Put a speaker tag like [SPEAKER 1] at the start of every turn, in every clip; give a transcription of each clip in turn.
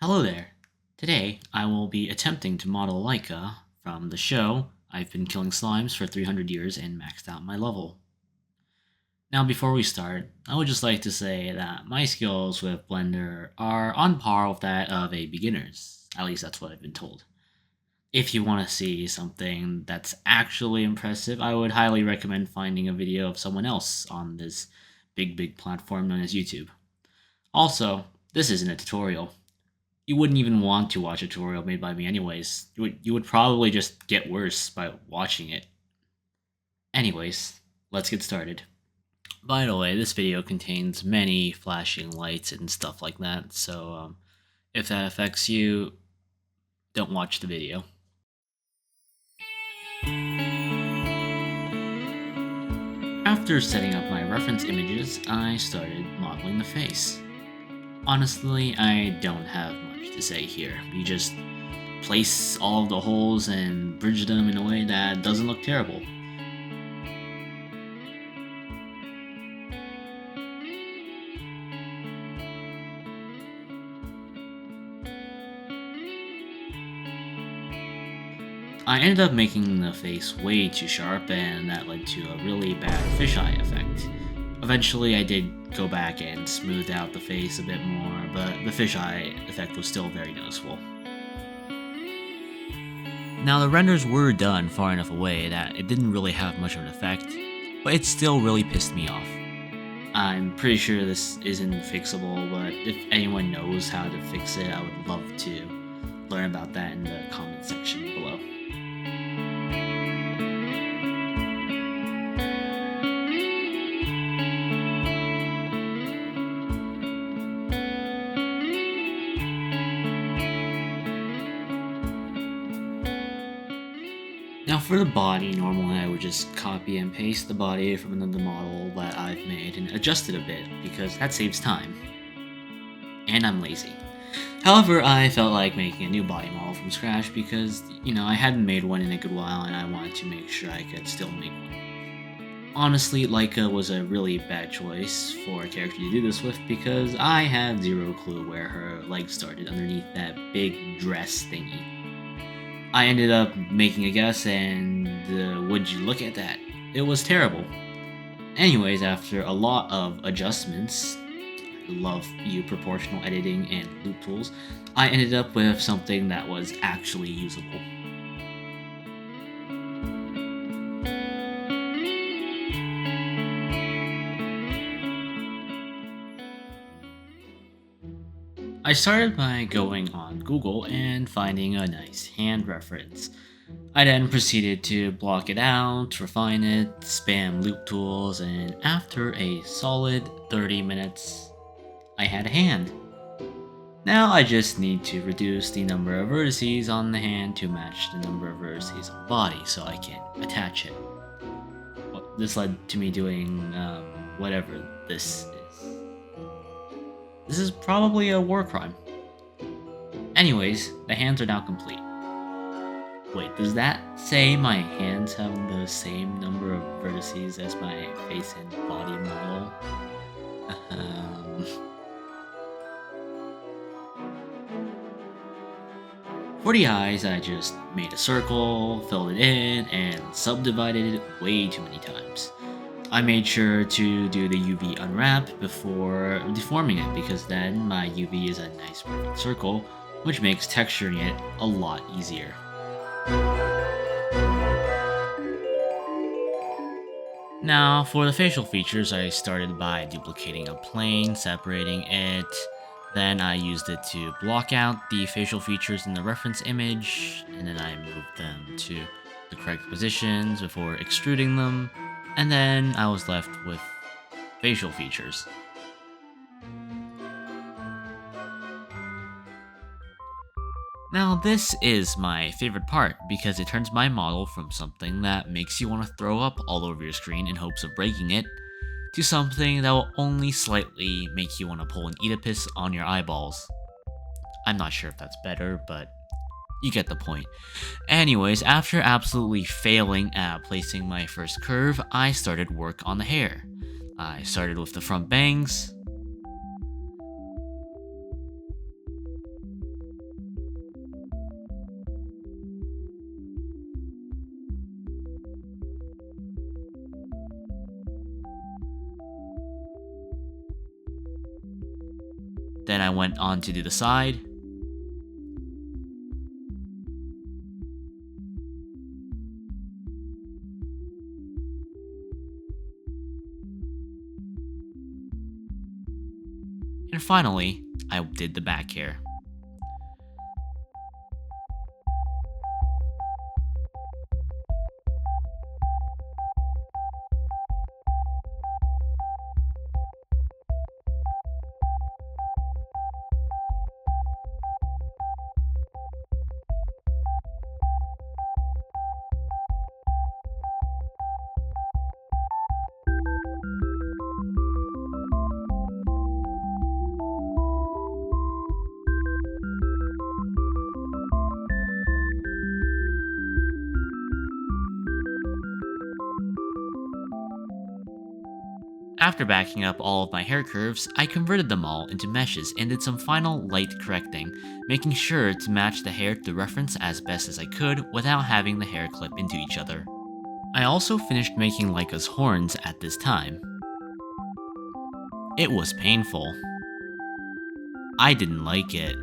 [SPEAKER 1] Hello there. Today, I will be attempting to model Laika from the show I've been killing slimes for 300 years and maxed out my level. Now, before we start, I would just like to say that my skills with Blender are on par with that of a beginner's. At least that's what I've been told. If you want to see something that's actually impressive, I would highly recommend finding a video of someone else on this big platform known as YouTube. Also, this isn't a tutorial. You wouldn't even want to watch a tutorial made by me anyways. You would probably just get worse by watching it. Anyways, let's get started. By the way, this video contains many flashing lights and stuff like that, so if that affects you, don't watch the video. After setting up my reference images, I started modeling the face. Honestly, I don't have much to say here. You just place all of the holes and bridge them in a way that doesn't look terrible. I ended up making the face way too sharp, and that led to a really bad fisheye effect. Eventually, I did go back and smooth out the face a bit more, but the fisheye effect was still very noticeable. Now, the renders were done far enough away that it didn't really have much of an effect, but it still really pissed me off. I'm pretty sure this isn't fixable, but if anyone knows how to fix it, I would love to learn about that in the comment section below. Now for the body, normally I would just copy and paste the body from another model that I've made and adjust it a bit, because that saves time. And I'm lazy. However, I felt like making a new body model from scratch because, I hadn't made one in a good while and I wanted to make sure I could still make one. Honestly, Laika was a really bad choice for a character to do this with because I had zero clue where her legs started underneath that big dress thingy. I ended up making a guess, and would you look at that? It was terrible. Anyways, after a lot of adjustments, I love proportional editing and loop tools, I ended up with something that was actually usable. I started by going on Google and finding a nice hand reference. I then proceeded to block it out, refine it, spam loop tools, and after a solid 30 minutes, I had a hand. Now I just need to reduce the number of vertices on the hand to match the number of vertices on the body so I can attach it. Well, this led to me doing whatever this is. This is probably a war crime. Anyways, the hands are now complete. Wait, does that say my hands have the same number of vertices as my face and body model? For the eyes, I just made a circle, filled it in, and subdivided it way too many times. I made sure to do the UV unwrap before deforming it because then my UV is a nice perfect circle, which makes texturing it a lot easier. Now, for the facial features, I started by duplicating a plane, separating it, then I used it to block out the facial features in the reference image, and then I moved them to the correct positions before extruding them, and then I was left with facial features. Now this is my favorite part because it turns my model from something that makes you want to throw up all over your screen in hopes of breaking it, to something that will only slightly make you want to pull an Oedipus on your eyeballs. I'm not sure if that's better, but you get the point. Anyways, after absolutely failing at placing my first curve, I started work on the hair. I started with the front bangs, Then I went on to do the side. And finally, I did the back hair. After backing up all of my hair curves, I converted them all into meshes and did some final light correcting, making sure to match the hair to the reference as best as I could without having the hair clip into each other. I also finished making Laika's horns at this time. It was painful. I didn't like it.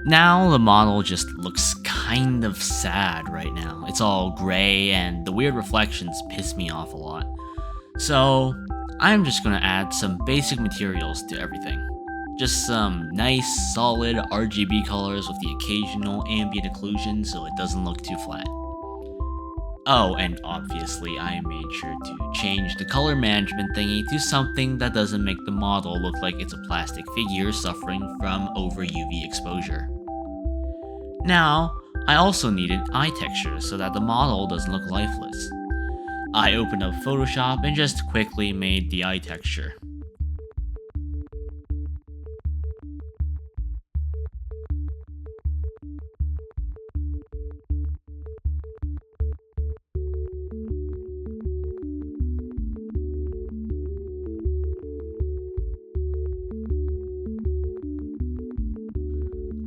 [SPEAKER 1] Now the model just looks kind of sad right now. It's all gray and the weird reflections piss me off a lot. So I'm just gonna add some basic materials to everything. Just some nice solid RGB colors with the occasional ambient occlusion so it doesn't look too flat. Oh, and obviously I made sure to change the color management thingy to something that doesn't make the model look like it's a plastic figure suffering from over UV exposure. Now, I also needed eye texture so that the model doesn't look lifeless. I opened up Photoshop and just quickly made the eye texture.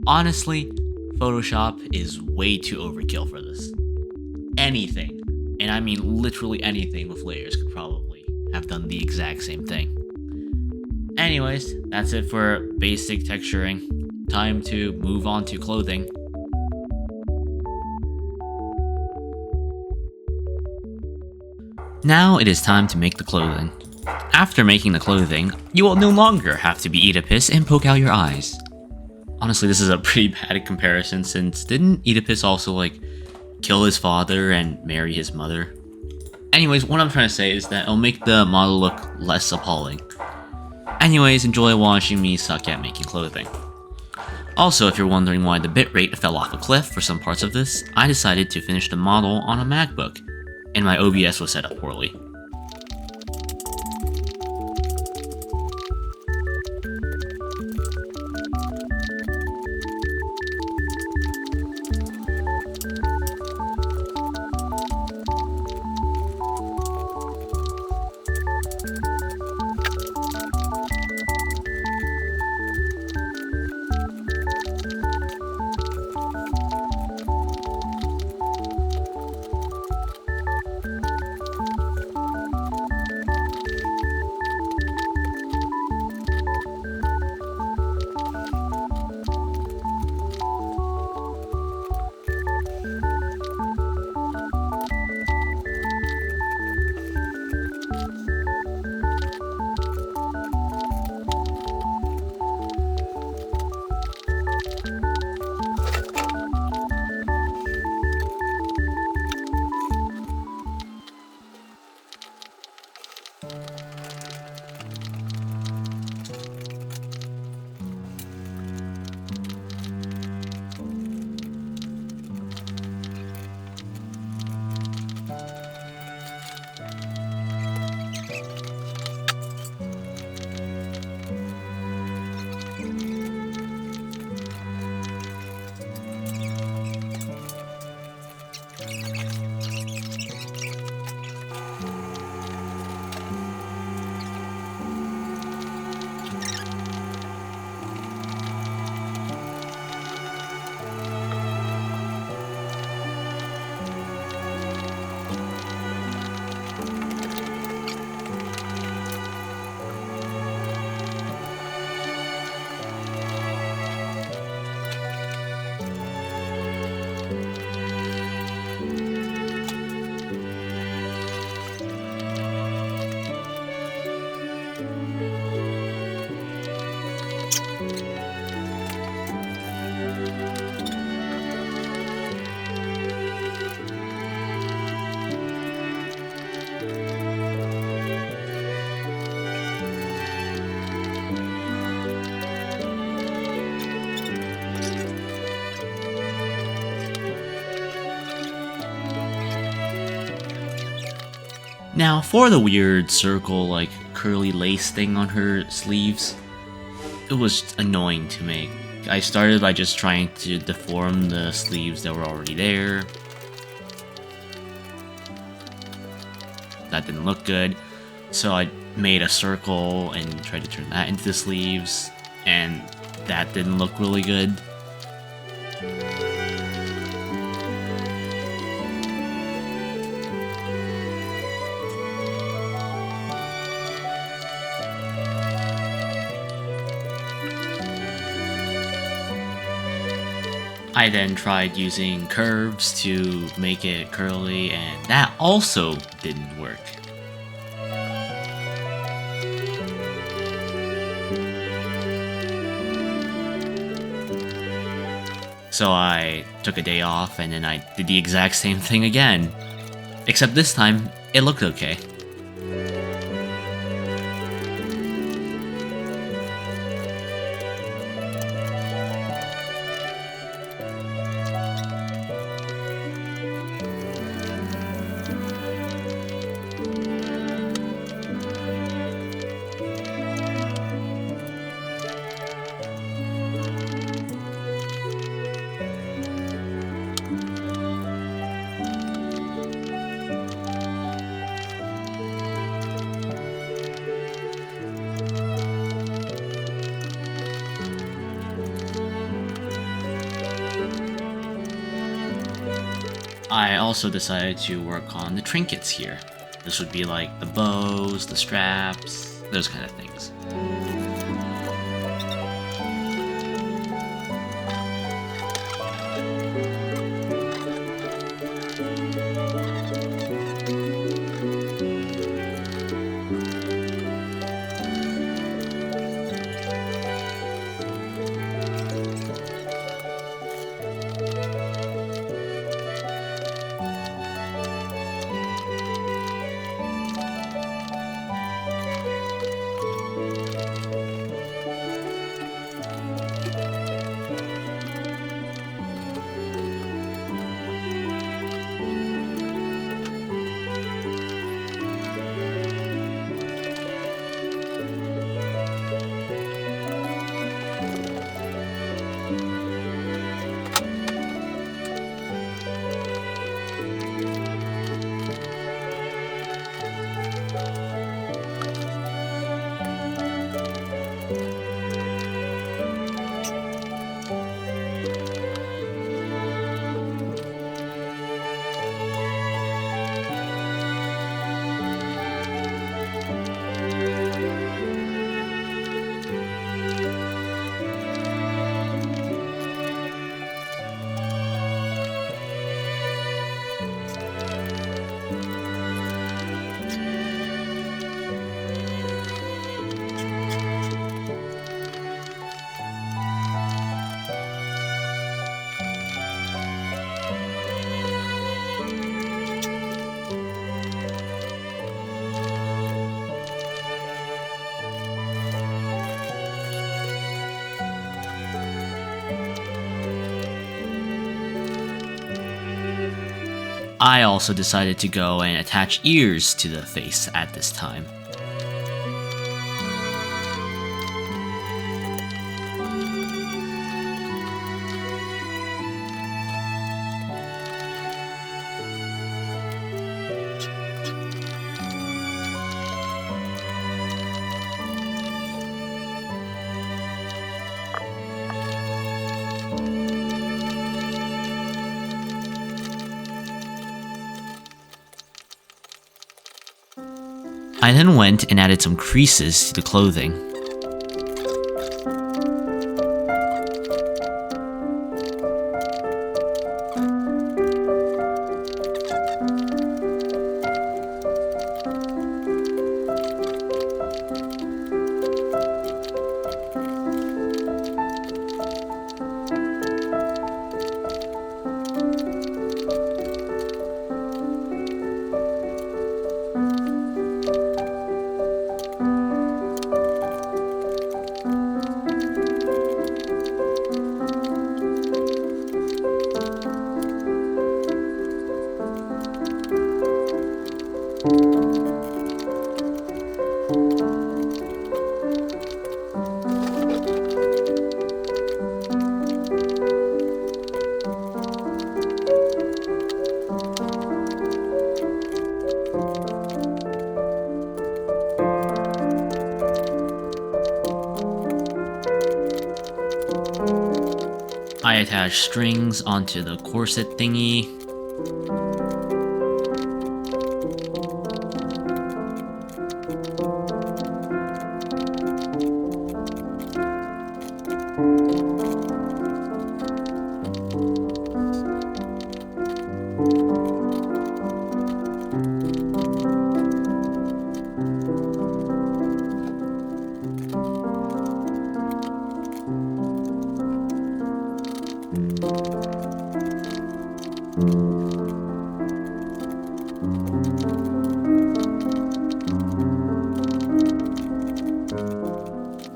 [SPEAKER 1] Honestly, Photoshop is way too overkill for this. Anything, and I mean literally anything with layers could probably have done the exact same thing. Anyways, that's it for basic texturing. Time to move on to clothing. Now it is time to make the clothing. After making the clothing, you will no longer have to be Oedipus and poke out your eyes. Honestly, this is a pretty bad comparison since didn't Oedipus also kill his father and marry his mother? Anyways, what I'm trying to say is that it'll make the model look less appalling. Anyways, enjoy watching me suck at making clothing. Also, if you're wondering why the bitrate fell off a cliff for some parts of this, I decided to finish the model on a MacBook, and my OBS was set up poorly. Now, for the weird circle, like curly lace thing on her sleeves, it was annoying to make. I started by just trying to deform the sleeves that were already there. That didn't look good, so I made a circle and tried to turn that into the sleeves, and that didn't look really good. I then tried using curves to make it curly, and that also didn't work. So I took a day off, and then I did the exact same thing again. Except this time, it looked okay. I also decided to work on the trinkets here. This would be like the bows, the straps, those kind of things. I also decided to go and attach ears to the face at this time. I then went and added some creases to the clothing. attached strings onto the corset thingy.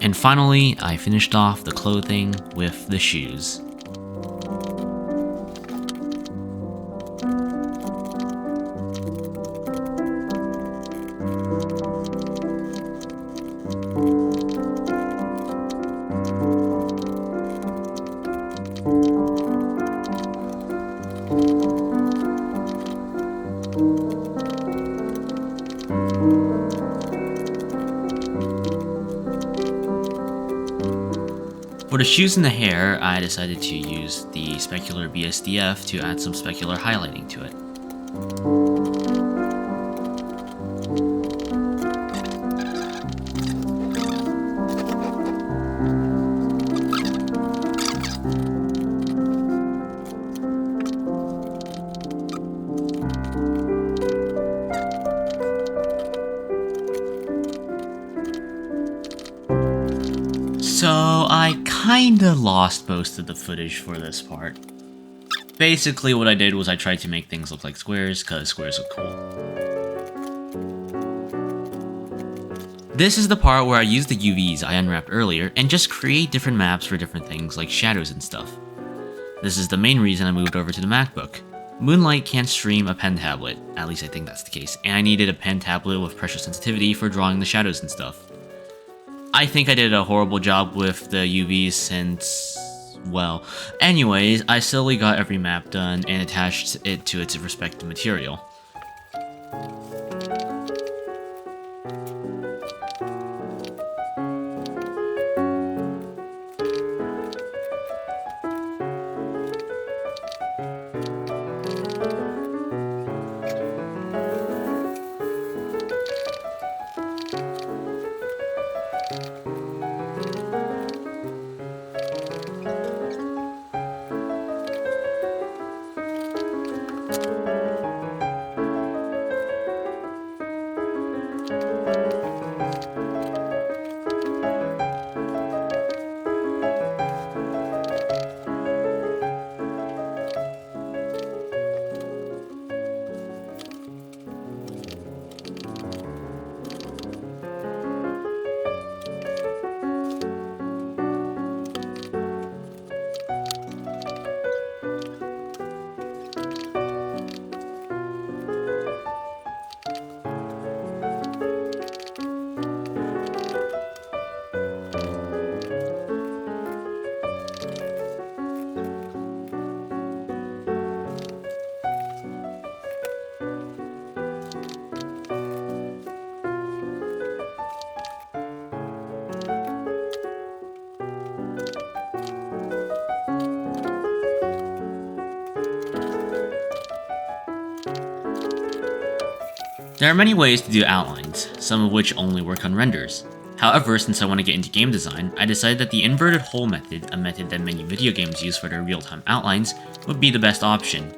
[SPEAKER 1] And finally, I finished off the clothing with the shoes. For the shoes and the hair, I decided to use the specular BSDF to add some specular highlighting to it. So I kinda lost most of the footage for this part. Basically what I did was I tried to make things look like squares, cause squares look cool. This is the part where I use the UVs I unwrapped earlier and just create different maps for different things like shadows and stuff. This is the main reason I moved over to the MacBook. Moonlight can't stream a pen tablet, at least I think that's the case, and I needed a pen tablet with pressure sensitivity for drawing the shadows and stuff. I think I did a horrible job with the UVs since, well, anyways, I slowly got every map done and attached it to its respective material. There are many ways to do outlines, some of which only work on renders. However, since I want to get into game design, I decided that the inverted hole method, a method that many video games use for their real-time outlines, would be the best option.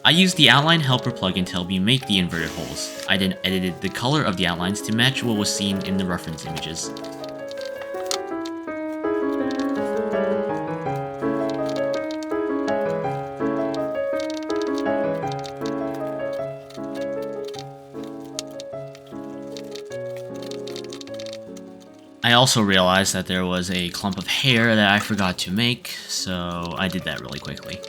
[SPEAKER 1] I used the Outline Helper plugin to help me make the inverted holes. I then edited the color of the outlines to match what was seen in the reference images. I also realized that there was a clump of hair that I forgot to make, so I did that really quickly.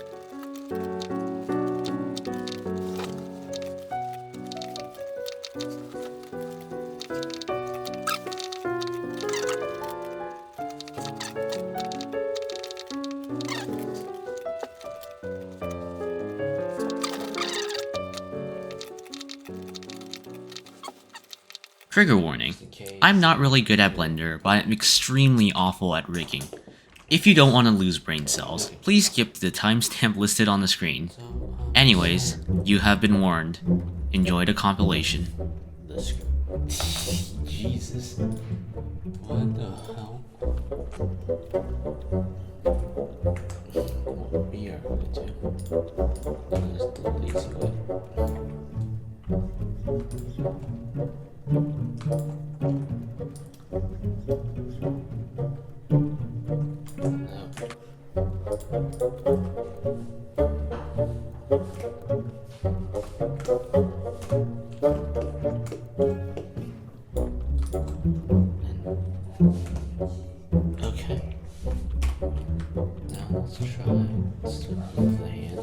[SPEAKER 1] Trigger warning. I'm not really good at Blender, but I'm extremely awful at rigging. If you don't want to lose brain cells, please skip to the timestamp listed on the screen. Anyways, you have been warned. Enjoy the compilation.
[SPEAKER 2] Jesus. What the hell? Come on, be here, would you? Just the lazy way. Okay. Now let's try. Let's move the hand.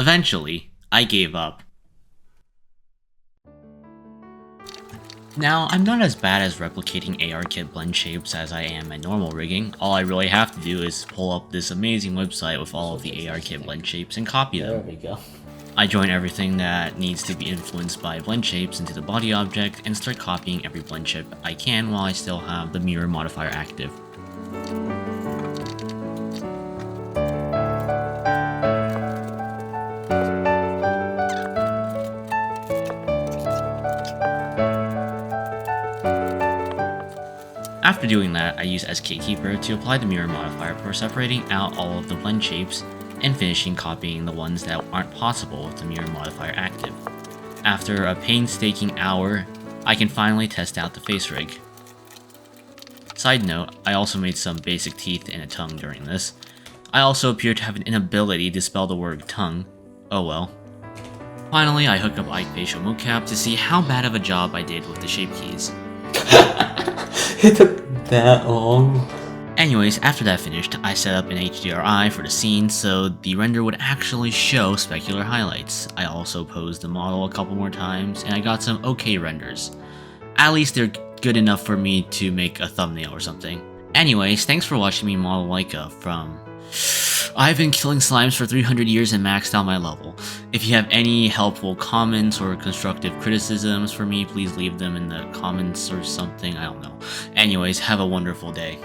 [SPEAKER 1] Eventually, I gave up. Now, I'm not as bad as replicating ARKit blend shapes as I am at normal rigging. All I really have to do is pull up this amazing website with all of the ARKit blend shapes and copy them.
[SPEAKER 2] There we go.
[SPEAKER 1] I join everything that needs to be influenced by blend shapes into the body object and start copying every blend shape I can while I still have the mirror modifier active. After doing that, I use skKeeper to apply the mirror modifier for separating out all of the blend shapes and finishing copying the ones that aren't possible with the mirror modifier active. After a painstaking hour, I can finally test out the face rig. Side note, I also made some basic teeth and a tongue during this. I also appear to have an inability to spell the word tongue. Oh well. Finally, I hook up Ike Facial Mocap to see how bad of a job I did with the shape keys.
[SPEAKER 2] It took that long.
[SPEAKER 1] Anyways, after that finished, I set up an HDRI for the scene so the render would actually show specular highlights. I also posed the model a couple more times, and I got some okay renders. At least they're good enough for me to make a thumbnail or something. Anyways, thanks for watching me model Laika from... I've been killing slimes for 300 years and maxed out my level. If you have any helpful comments or constructive criticisms for me, please leave them in the comments or something, I don't know. Anyways, have a wonderful day.